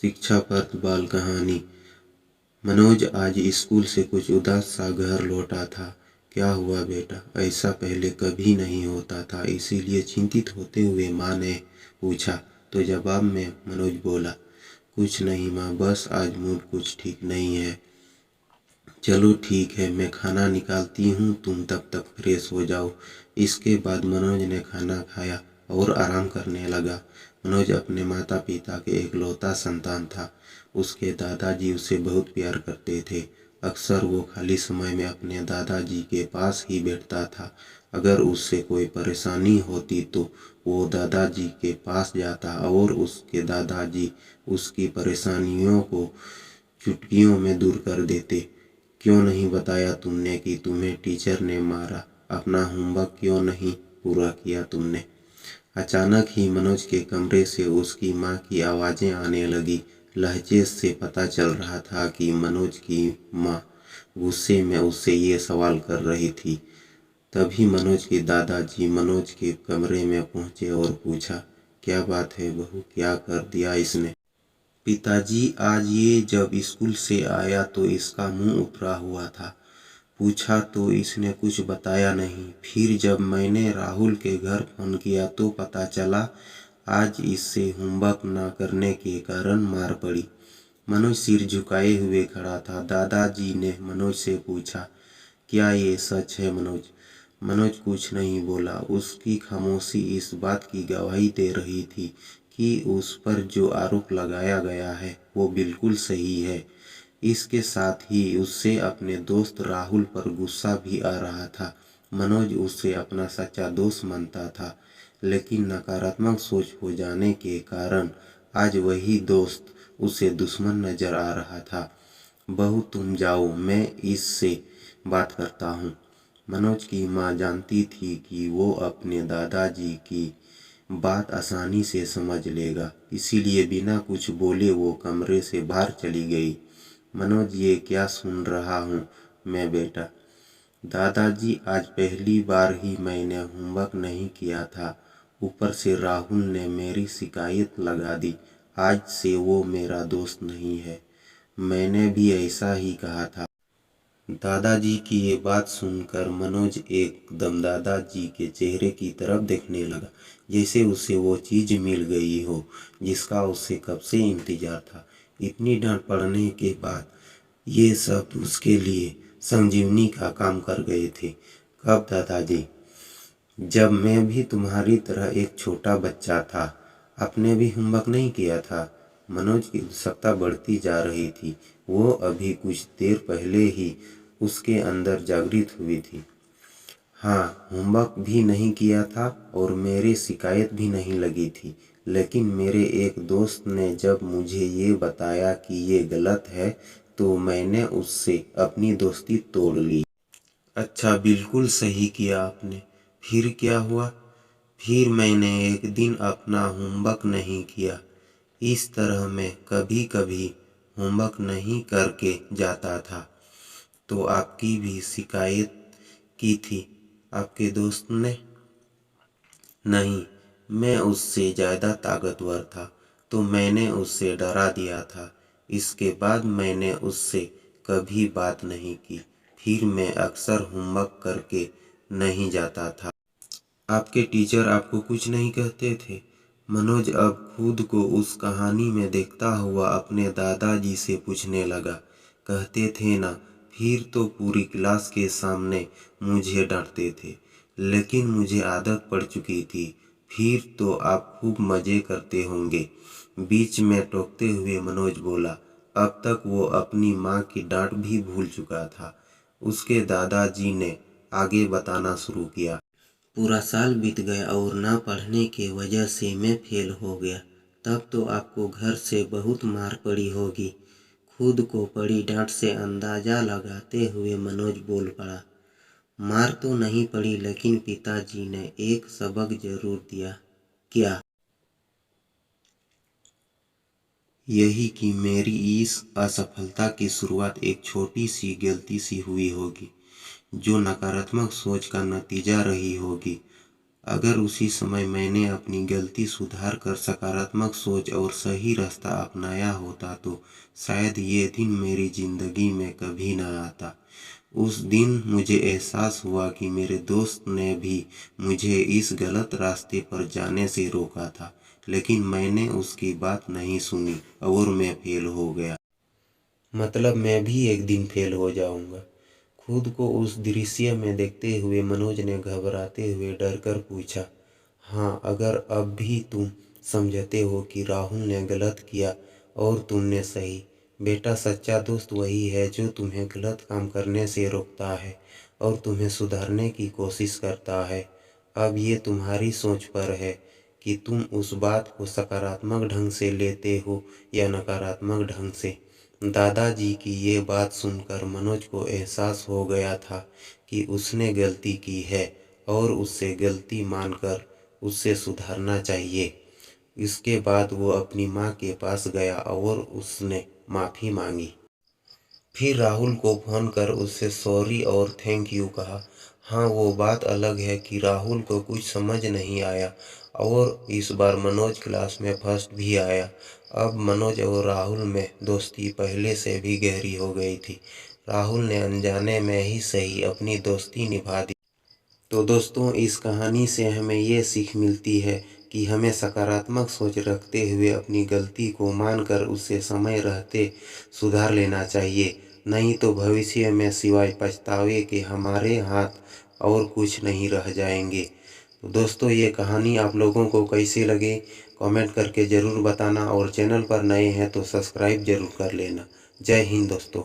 शिक्षा पर बाल कहानी। मनोज आज स्कूल से कुछ उदास सा घर लौटा था। क्या हुआ बेटा? ऐसा पहले कभी नहीं होता था, इसीलिए चिंतित होते हुए माँ ने पूछा। तो जवाब में मनोज बोला, कुछ नहीं माँ, बस आज मूड कुछ ठीक नहीं है। चलो ठीक है, मैं खाना निकालती हूँ, तुम तब तक फ्रेश हो जाओ। इसके बाद मनोज ने खाना खाया और आराम करने लगा। मनोज अपने माता पिता के इकलौता संतान था। उसके दादाजी उसे बहुत प्यार करते थे। अक्सर वो खाली समय में अपने दादाजी के पास ही बैठता था। अगर उससे कोई परेशानी होती तो वो दादाजी के पास जाता और उसके दादाजी उसकी परेशानियों को चुटकियों में दूर कर देते। क्यों नहीं बताया तुमने कि तुम्हें टीचर ने मारा? अपना होमवर्क क्यों नहीं पूरा किया तुमने? अचानक ही मनोज के कमरे से उसकी माँ की आवाज़ें आने लगी। लहजे से पता चल रहा था कि मनोज की माँ गुस्से में उससे ये सवाल कर रही थी। तभी मनोज के दादाजी मनोज के कमरे में पहुँचे और पूछा, क्या बात है बहू, क्या कर दिया इसने? पिताजी, आज ये जब स्कूल से आया तो इसका मुंह उतरा हुआ था। पूछा तो इसने कुछ बताया नहीं। फिर जब मैंने राहुल के घर फोन किया तो पता चला आज इससे होमवर्क ना करने के कारण मार पड़ी। मनोज सिर झुकाए हुए खड़ा था। दादाजी ने मनोज से पूछा, क्या ये सच है मनोज? मनोज कुछ नहीं बोला। उसकी खामोशी इस बात की गवाही दे रही थी कि उस पर जो आरोप लगाया गया है वो बिल्कुल सही है। इसके साथ ही उससे अपने दोस्त राहुल पर गुस्सा भी आ रहा था। मनोज उसे अपना सच्चा दोस्त मानता था, लेकिन नकारात्मक सोच हो जाने के कारण आज वही दोस्त उसे दुश्मन नजर आ रहा था। बहू तुम जाओ, मैं इससे बात करता हूँ। मनोज की माँ जानती थी कि वो अपने दादाजी की बात आसानी से समझ लेगा, इसीलिए बिना कुछ बोले वो कमरे से बाहर चली गई। मनोज, ये क्या सुन रहा हूँ मैं बेटा? दादाजी, आज पहली बार ही मैंने होमवर्क नहीं किया था। ऊपर से राहुल ने मेरी शिकायत लगा दी। आज से वो मेरा दोस्त नहीं है। मैंने भी ऐसा ही कहा था। दादाजी की ये बात सुनकर मनोज एकदम दादाजी के चेहरे की तरफ देखने लगा, जैसे उसे वो चीज मिल गई हो जिसका उसे कब से इंतजार था। इतनी डांट पड़ने के बाद ये सब उसके लिए संजीवनी का काम कर गए थे। कब दादाजी? जब मैं भी तुम्हारी तरह एक छोटा बच्चा था। आपने भी होमवर्क नहीं किया था? मनोज की उत्सुकता बढ़ती जा रही थी। वो अभी कुछ देर पहले ही उसके अंदर जागृत हुई थी। हाँ, होमवर्क भी नहीं किया था और मेरी शिकायत भी नहीं लगी थी, लेकिन मेरे एक दोस्त ने जब मुझे ये बताया कि ये गलत है तो मैंने उससे अपनी दोस्ती तोड़ ली। अच्छा, बिल्कुल सही किया आपने। फिर क्या हुआ? फिर मैंने एक दिन अपना होमवर्क नहीं किया। इस तरह मैं कभी कभी होमवर्क नहीं करके जाता था। तो आपकी भी शिकायत की थी आपके दोस्त ने? नहीं, मैं उससे ज़्यादा ताकतवर था तो मैंने उससे डरा दिया था। इसके बाद मैंने उससे कभी बात नहीं की। फिर मैं अक्सर होमवर्क करके नहीं जाता था। आपके टीचर आपको कुछ नहीं कहते थे? मनोज अब खुद को उस कहानी में देखता हुआ अपने दादाजी से पूछने लगा। कहते थे ना, फिर तो पूरी क्लास के सामने मुझे डांटते थे, लेकिन मुझे आदत पड़ चुकी थी। फिर तो आप खूब मज़े करते होंगे। बीच में टोकते हुए मनोज बोला। अब तक वो अपनी माँ की डांट भी भूल चुका था। उसके दादाजी ने आगे बताना शुरू किया। पूरा साल बीत गया और ना पढ़ने के वजह से मैं फेल हो गया। तब तो आपको घर से बहुत मार पड़ी होगी। खुद को पड़ी डांट से अंदाजा लगाते हुए मनोज बोल पड़ा। मार तो नहीं पड़ी, लेकिन पिताजी ने एक सबक जरूर दिया। क्या? यही कि मेरी इस असफलता की शुरुआत एक छोटी सी गलती सी हुई होगी, जो नकारात्मक सोच का नतीजा रही होगी। अगर उसी समय मैंने अपनी गलती सुधार कर सकारात्मक सोच और सही रास्ता अपनाया होता तो शायद ये दिन मेरी जिंदगी में कभी ना आता। उस दिन मुझे एहसास हुआ कि मेरे दोस्त ने भी मुझे इस गलत रास्ते पर जाने से रोका था, लेकिन मैंने उसकी बात नहीं सुनी और मैं फेल हो गया। मतलब मैं भी एक दिन फेल हो जाऊंगा। खुद को उस दृश्य में देखते हुए मनोज ने घबराते हुए डर कर पूछा, हाँ, अगर अब भी तुम समझते हो कि राहुल ने गलत किया और तुमने सही, बेटा सच्चा दोस्त वही है जो तुम्हें गलत काम करने से रोकता है और तुम्हें सुधारने की कोशिश करता है। अब ये तुम्हारी सोच पर है कि तुम उस बात को सकारात्मक ढंग से लेते हो या नकारात्मक ढंग से। दादाजी की ये बात सुनकर मनोज को एहसास हो गया था कि उसने गलती की है और उससे गलती मानकर उससे सुधारना चाहिए। इसके बाद वो अपनी माँ के पास गया और उसने माफ़ी मांगी। फिर राहुल को फ़ोन कर उससे सॉरी और थैंक यू कहा। हाँ, वो बात अलग है कि राहुल को कुछ समझ नहीं आया और इस बार मनोज क्लास में फर्स्ट भी आया। अब मनोज और राहुल में दोस्ती पहले से भी गहरी हो गई थी। राहुल ने अनजाने में ही सही अपनी दोस्ती निभा दी। तो दोस्तों, इस कहानी से हमें ये सीख मिलती है कि हमें सकारात्मक सोच रखते हुए अपनी गलती को मानकर उसे समय रहते सुधार लेना चाहिए, नहीं तो भविष्य में सिवाय पछतावे के हमारे हाथ और कुछ नहीं रह जाएंगे। तो दोस्तों, ये कहानी आप लोगों को कैसी लगी कमेंट करके ज़रूर बताना और चैनल पर नए हैं तो सब्सक्राइब ज़रूर कर लेना। जय हिंद दोस्तों।